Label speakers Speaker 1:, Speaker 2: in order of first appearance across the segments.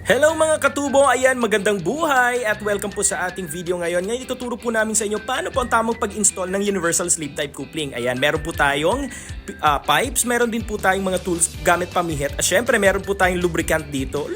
Speaker 1: Hello mga katubo! Ayan, magandang buhay at welcome po sa ating video ngayon. Ngayon ituturo po namin sa inyo paano po ang tamang pag-install ng Universal Sleep Type Coupling. Ayan, meron po tayong pipes, meron din po tayong mga tools gamit pamihit. At syempre, meron po tayong lubricant dito.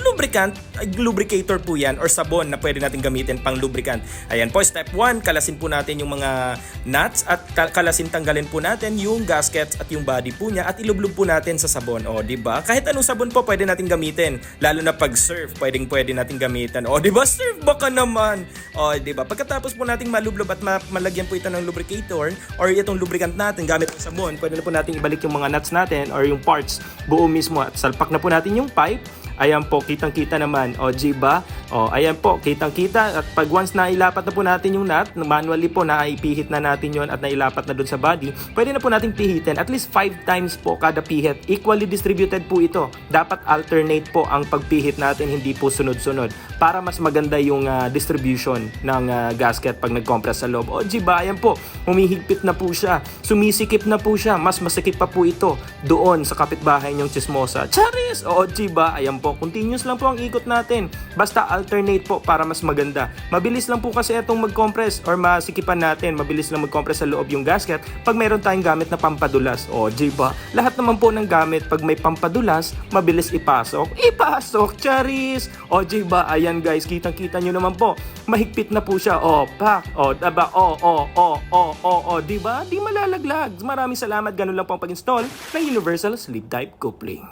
Speaker 1: Lubricator po yan or sabon na pwede natin gamitin pang lubricant. Ayan po, step 1, kalasin po natin yung mga nuts at tanggalin po natin yung gaskets at yung body po niya at ilublog po natin sa sabon. O, di ba? Kahit anong sabon po pwede natin gamitin, lalo na pag surf. Pwede natin gamitan. O, di ba? Surf baka naman. O, di ba? Pagkatapos po nating malublob at malagyan po ito ng lubricator or itong lubricant natin gamit ng sabon, pwede na po natin ibalik yung mga nuts natin or yung parts buo mismo at salpak na po natin yung pipe. Ayan po, kitang-kita naman. O, diba? O, ayan po, kitang-kita. At pag once na ilapat na po natin yung nut, manually po na ipihit na natin yon at nailapat na dun sa body, pwede na po nating pihitin. At least 5 times po kada pihit. Equally distributed po ito. Dapat alternate po ang pagpihit natin, hindi po sunod-sunod. Para mas maganda yung distribution ng gasket pag nag-compress sa loob. O, diba? Ayan po, humihigpit na po siya. Sumisikip na po siya. Mas masikip pa po ito doon sa kapitbahay niyong chismosa. Charis! O, diba? Ayan po. Continuous lang po ang ikot natin. Basta alternate po para mas maganda. Mabilis lang po kasi itong mag-compress or masikipan natin. Mabilis lang mag-compress sa loob yung gasket pag mayroon tayong gamit na pampadulas. O, diba? Lahat naman po ng gamit pag may pampadulas, mabilis ipasok. Ipasok! Charis! O, diba? Ayan guys, kitang-kita nyo naman po. Mahigpit na po siya. O, pak! O, diba? O, diba? Di malalaglag. Maraming salamat. Ganun lang po ang pag-install ng Universal Sleep Type Coupling.